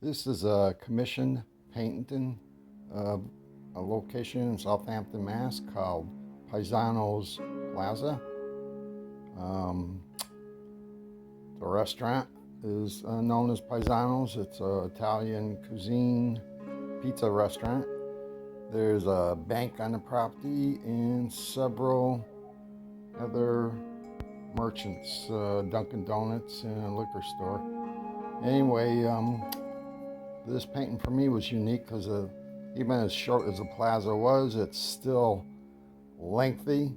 This is a commissioned painting of a location in Southampton, Mass. Called Pisano's Plaza. The restaurant is known as Pisano's. It's an Italian cuisine pizza restaurant. There's a bank on the property and several other merchants, Dunkin' Donuts and a liquor store. Anyway, this painting for me was unique because even as short as the plaza was, it's still lengthy.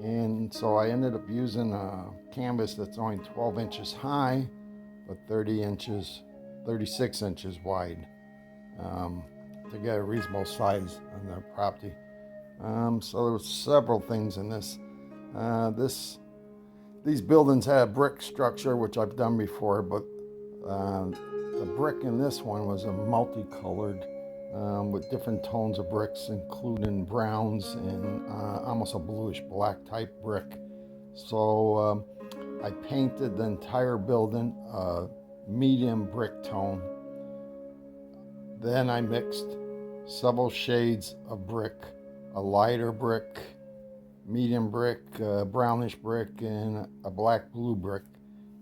And so I ended up using a canvas that's only 12 inches high, but 36 inches wide, to get a reasonable size on the property. So there were several things in this. These buildings had a brick structure, which I've done before, but the brick in this one was a multicolored with different tones of bricks, including browns and almost a bluish black type brick. So I painted the entire building a medium brick tone. Then I mixed several shades of brick, a lighter brick, medium brick, brownish brick, and a black blue brick.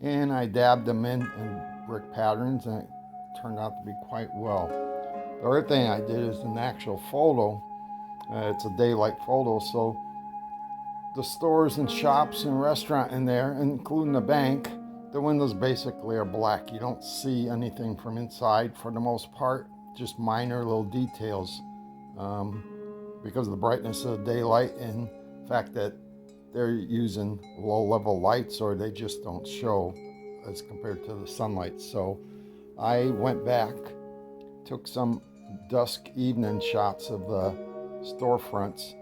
And I dabbed them in brick patterns, and it turned out to be quite well. The other thing I did is an actual photo. It's a daylight photo, so the stores and shops and restaurant in there, including the bank, the windows basically are black. You don't see anything from inside for the most part, just minor little details because of the brightness of the daylight and the fact that they're using low-level lights, or they just don't show as compared to the sunlight. So I went back, took some dusk evening shots of the storefronts,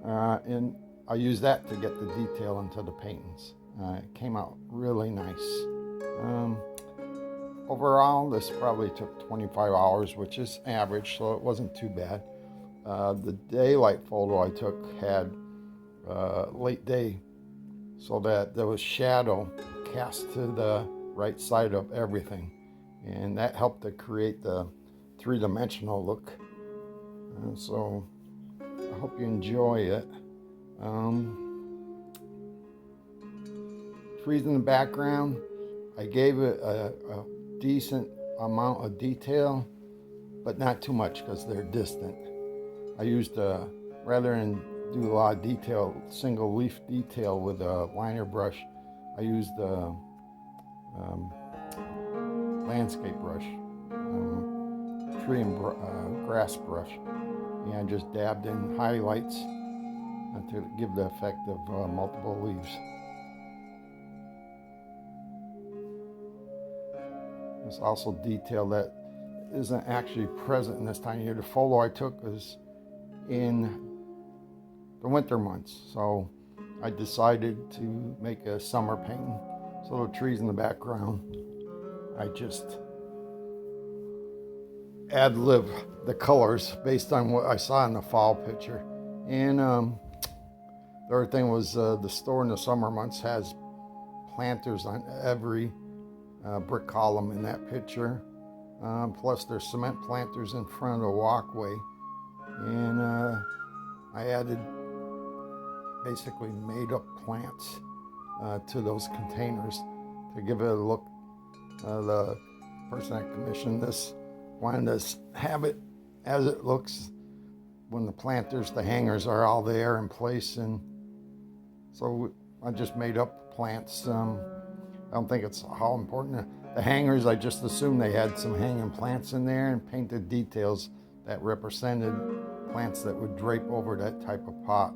and I used that to get the detail into the paintings. It came out really nice. Overall, this probably took 25 hours, which is average, so it wasn't too bad. The daylight photo I took had late day, so that there was shadow cast to the right side of everything, and that helped to create the three-dimensional look. So I hope you enjoy it. Trees in the background, I gave it a decent amount of detail, but not too much because they're distant. I used rather than do a lot of detail, single leaf detail with a liner brush, I used a landscape brush, tree and grass brush, and I just dabbed in highlights to give the effect of multiple leaves. There's also detail that isn't actually present in this time of year. The photo I took was in the winter months, so I decided to make a summer painting. So the trees in the background, I just ad-lib the colors based on what I saw in the fall picture. And the other thing was the store in the summer months has planters on every brick column in that picture. Plus there's cement planters in front of the walkway. And I added basically made up plants to those containers to give it a look. The person that commissioned this wanted to have it as it looks when the planters, the hangers are all there in place, and so I just made up plants. I don't think it's how important. The hangers, I just assumed they had some hanging plants in there and painted details that represented plants that would drape over that type of pot.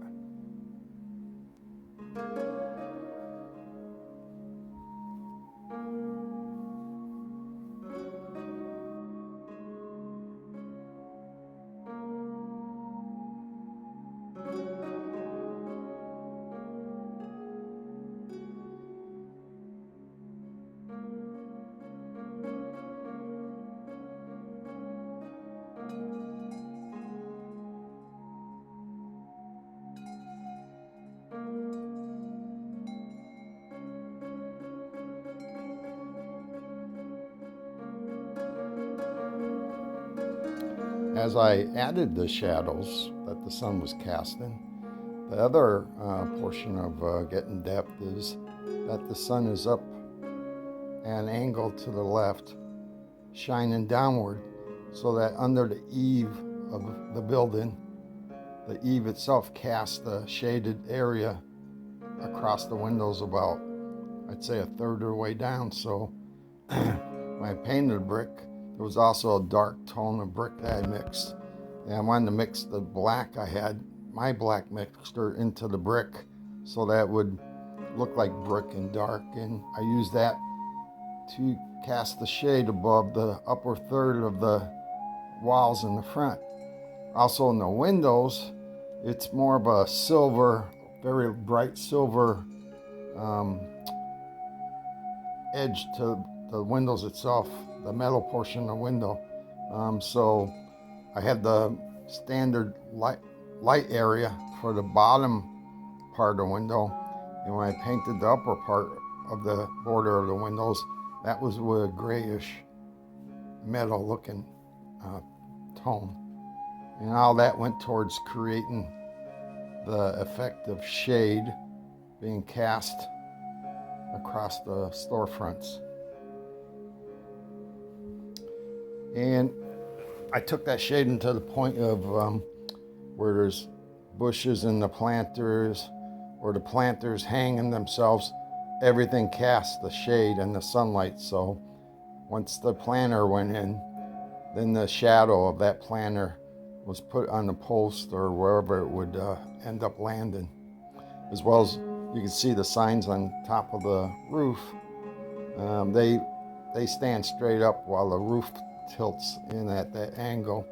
As I added the shadows that the sun was casting, the other portion of getting depth is that the sun is up at an angle to the left, shining downward, so that under the eave of the building, the eave itself casts the shaded area across the windows about, I'd say, a third of the way down. So when I painted the brick, there was also a dark tone of brick that I mixed. And I wanted to mix the black I had, my black mixture, into the brick so that it would look like brick and dark. And I used that to cast the shade above the upper third of the walls in the front. Also in the windows, it's more of a silver, very bright silver edge to the windows itself, the metal portion of the window. So I had the standard light area for the bottom part of the window, and when I painted the upper part of the border of the windows, that was with a grayish metal looking tone. And all that went towards creating the effect of shade being cast across the storefronts. And I took that shade into the point of where there's bushes in the planters, or the planters hanging themselves. Everything casts the shade and the sunlight. So once the planter went in, then the shadow of that planter was put on the post or wherever it would end up landing. As well as you can see the signs on top of the roof. They stand straight up while the roof tilts in at that angle.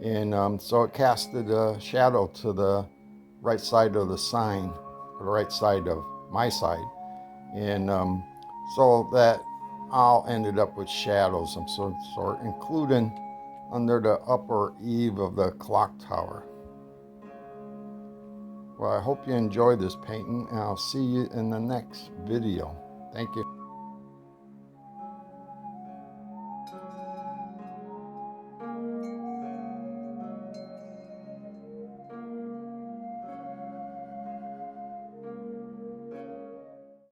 And so it casted a shadow to the right side of the sign, or the right side of my side. And so that all ended up with shadows of some sort, including under the upper eave of the clock tower. Well, I hope you enjoyed this painting, and I'll see you in the next video. Thank you.